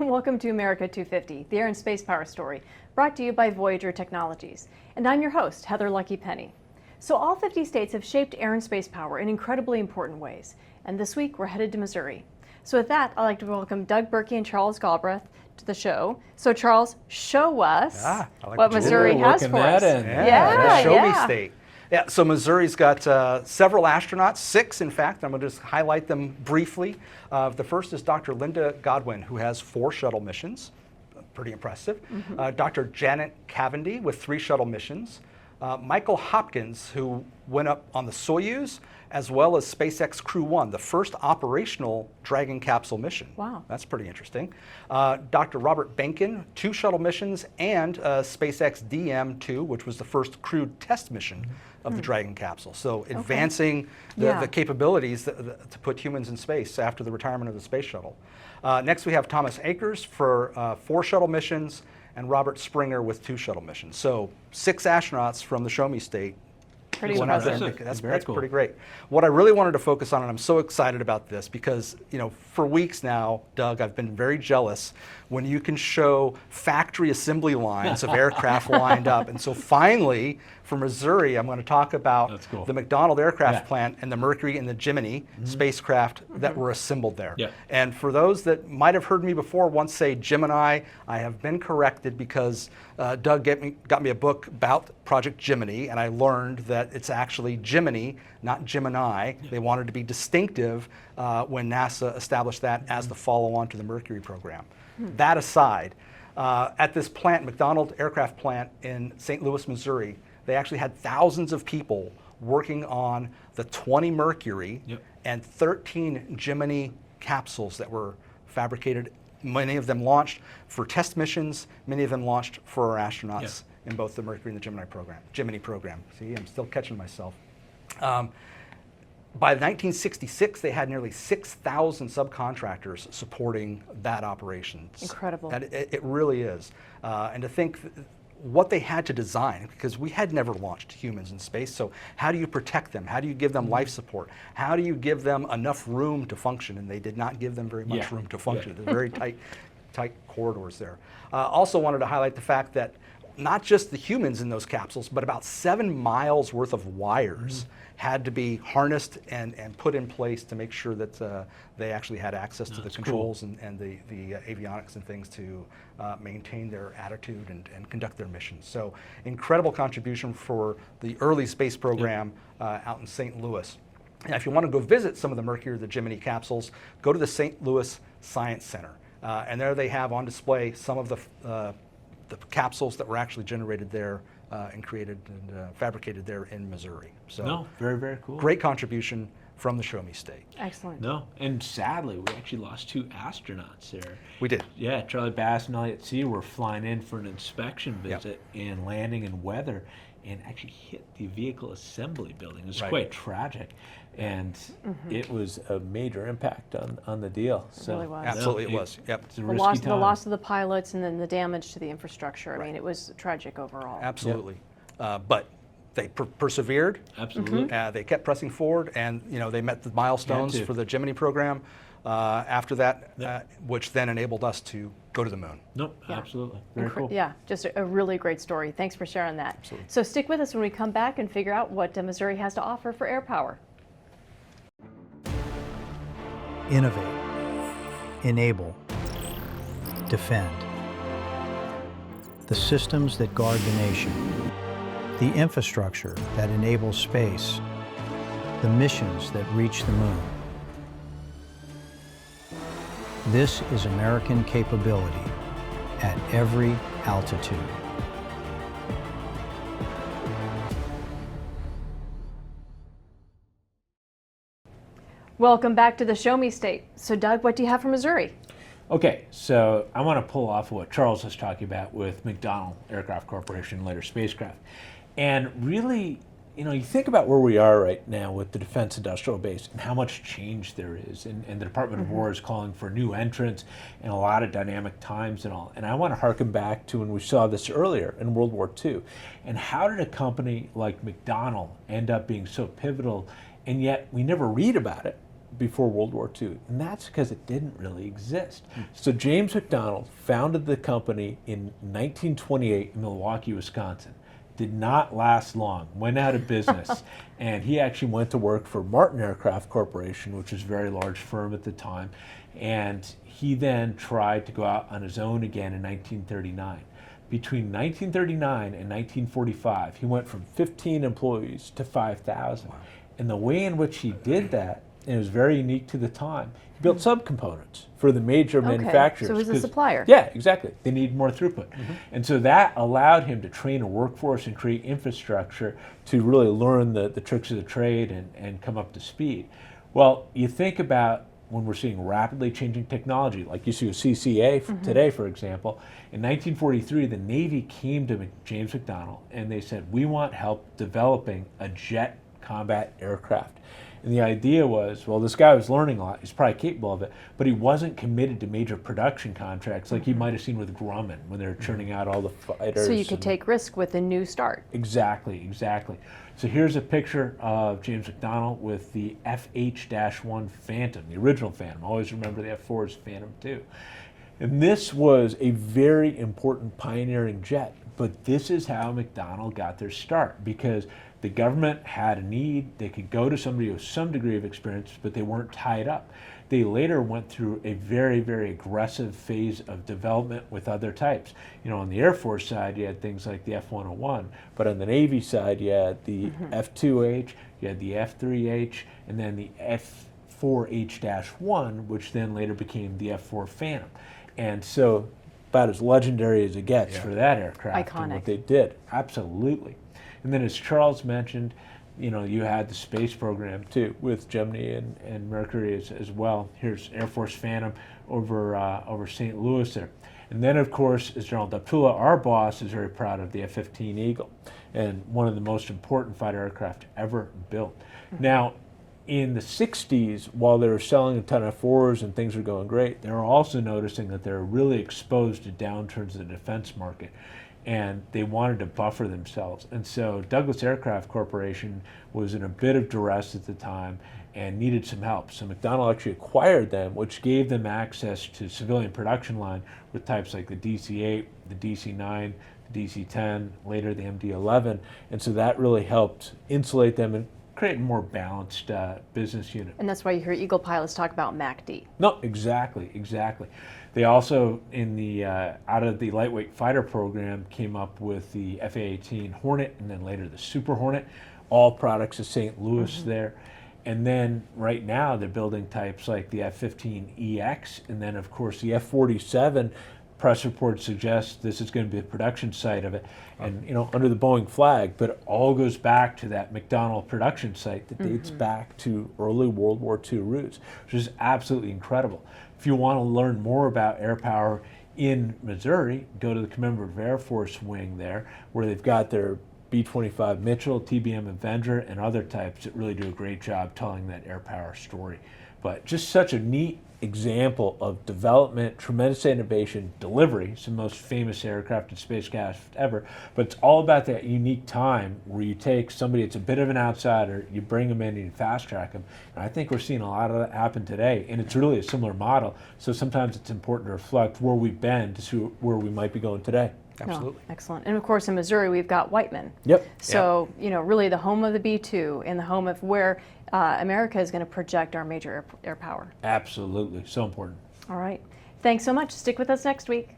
Welcome to America 250, the Air and Space Power story, brought to you by Voyager Technologies. And I'm your host, Heather Lucky Penny. So all 50 states have shaped air and space power in incredibly important ways. And this week, we're headed to Missouri. So with that, I'd like to welcome Doug Berkey and Charles Galbraith to the show. So Charles, show us what Missouri has for us. Show me state. Yeah, so Missouri's got several astronauts, 6 in fact. I'm going to just highlight them briefly. The first is Dr. Linda Godwin, who has 4 shuttle missions. Pretty impressive. Dr. Janet Cavendy with 3 shuttle missions. Michael Hopkins, who went up on the Soyuz, as well as SpaceX Crew 1, the first operational Dragon capsule mission. Wow. That's pretty interesting. Dr. Robert Benkin, 2 shuttle missions, and SpaceX DM-2, which was the first crewed test mission of the Dragon capsule. So advancing the capabilities to put humans in space after the retirement of the space shuttle. Next we have Thomas Akers for 4 shuttle missions, and Robert Springer with 2 shuttle missions. So 6 astronauts from the Show Me State. Pretty impressive. That's cool. Pretty great. What I really wanted to focus on, and I'm so excited about this because, you know, for weeks now, Doug, I've been very jealous when you can show factory assembly lines of aircraft lined up. And so finally, for Missouri, I'm going to talk about the McDonnell Aircraft plant and the Mercury and the Gemini spacecraft that were assembled there. And for those that might have heard me before once say Gemini, I have been corrected because Doug got me a book about Project Gemini, and I learned that it's actually Gemini, not Gemini. They wanted to be distinctive when NASA established that as the follow-on to the Mercury program. That aside, at this plant, McDonnell Aircraft plant in St. Louis, Missouri, they actually had thousands of people working on the 20 Mercury and 13 Gemini capsules that were fabricated. Many of them launched for test missions, many of them launched for our astronauts in both the Mercury and the Gemini program. See, I'm still catching myself. By 1966, they had nearly 6,000 subcontractors supporting that operation. Incredible. It really is. And to think what they had to design, because we had never launched humans in space, so how do you protect them? How do you give them life support? How do you give them enough room to function? And they did not give them very much room to function. They're very tight corridors there. Also wanted to highlight the fact that not just the humans in those capsules, but about 7 miles worth of wires had to be harnessed and put in place to make sure that they actually had access to the controls and the avionics and things to maintain their attitude and conduct their missions. So incredible contribution for the early space program out in St. Louis. And if you want to go visit some of the Mercury or the Gemini capsules, go to the St. Louis Science Center. And there they have on display some of the capsules that were actually generated there and created and fabricated there in Missouri. So very, very cool. Great contribution from the Show Me State. Excellent. And sadly, we actually lost 2 astronauts there. We did. Yeah, Charlie Bass and Elliot C. were flying in for an inspection visit and landing in weather and actually hit the vehicle assembly building. It was quite tragic. And it was a major impact on the deal. So, it really was. Absolutely, it was. Yep. The loss of the pilots and then the damage to the infrastructure. I mean, it was tragic overall. Absolutely. But they persevered. Absolutely. They kept pressing forward, and they met the milestones for the Gemini program after that, which then enabled us to go to the moon. Absolutely. Very cool. Yeah, just a really great story. Thanks for sharing that. Absolutely. So stick with us when we come back and figure out what Missouri has to offer for air power. Innovate, enable, defend. The systems that guard the nation, the infrastructure that enables space, the missions that reach the moon. This is American capability at every altitude. Welcome back to the Show Me State. So Doug, what do you have for Missouri? Okay, so I want to pull off what Charles was talking about with McDonnell Aircraft Corporation, later spacecraft. And really, you think about where we are right now with the defense industrial base and how much change there is. And the Department of War is calling for new entrants and a lot of dynamic times and all. And I want to harken back to when we saw this earlier in World War II. And how did a company like McDonnell end up being so pivotal, and yet we never read about it before World War II, and that's because it didn't really exist. So James McDonnell founded the company in 1928 in Milwaukee, Wisconsin. Did not last long, went out of business, and he actually went to work for McDonnell Aircraft Corporation, which was a very large firm at the time, and he then tried to go out on his own again in 1939. Between 1939 and 1945, he went from 15 employees to 5,000. Wow. And the way in which he did that, and it was very unique to the time, he built subcomponents for the major manufacturers. So he was a supplier. Yeah, exactly. They needed more throughput. And so that allowed him to train a workforce and create infrastructure to really learn the tricks of the trade and come up to speed. Well, you think about when we're seeing rapidly changing technology, like you see with CCA today, for example. In 1943, the Navy came to James McDonnell and they said, we want help developing a jet combat aircraft. And the idea was, well, this guy was learning a lot, he's probably capable of it, but he wasn't committed to major production contracts like you might have seen with Grumman when they were churning out all the fighters. So you could take risk with a new start. Exactly, exactly. So here's a picture of James McDonnell with the FH-1 Phantom, the original Phantom. Always remember the F-4's Phantom too. And this was a very important pioneering jet, but this is how McDonnell got their start, because the government had a need. They could go to somebody with some degree of experience, but they weren't tied up. They later went through a very, very aggressive phase of development with other types. You know, on the Air Force side, you had things like the F-101, but on the Navy side, you had the F-2H, you had the F-3H, and then the F-4H-1, which then later became the F-4 Phantom. And so, about as legendary as it gets for that aircraft. Iconic. And what they did. Absolutely. And then as Charles mentioned, you know, you had the space program too with Gemini and Mercury as well. Here's Air Force Phantom over St. Louis there. And then of course, as General Daptula, our boss, is very proud of the F-15 Eagle, and one of the most important fighter aircraft ever built. Now, in the 60s, while they were selling a ton of F-4s and things were going great, they were also noticing that they were really exposed to downturns in the defense market, and they wanted to buffer themselves. And so Douglas Aircraft Corporation was in a bit of duress at the time and needed some help. So McDonnell actually acquired them, which gave them access to civilian production line with types like the DC-8, the DC-9, the DC-10, later the MD-11. And so that really helped insulate them and create a more balanced business unit. And that's why you hear Eagle pilots talk about MACD. No, exactly, exactly. They also, in the out of the lightweight fighter program, came up with the F-A-18 Hornet and then later the Super Hornet, all products of St. Louis there. And then right now they're building types like the F-15EX, and then of course the F-47. Press reports suggest this is going to be the production site of it, and you know, under the Boeing flag, but it all goes back to that McDonnell production site that dates back to early World War II roots, which is absolutely incredible. If you want to learn more about air power in Missouri, go to the Commemorative Air Force Wing there, where they've got their B-25 Mitchell, TBM Avenger, and other types that really do a great job telling that air power story. But just such a neat example of development, tremendous innovation, delivery, some most famous aircraft and spacecraft ever, but it's all about that unique time where you take somebody that's a bit of an outsider, you bring them in and you fast track them. And I think we're seeing a lot of that happen today, and it's really a similar model. So sometimes it's important to reflect where we've been to see where we might be going today. Absolutely. Oh, excellent. And of course in Missouri we've got Whiteman. Yep. So, you know, really the home of the B-2 and the home of where America is going to project our major air power. Absolutely. So important. All right. Thanks so much. Stick with us next week.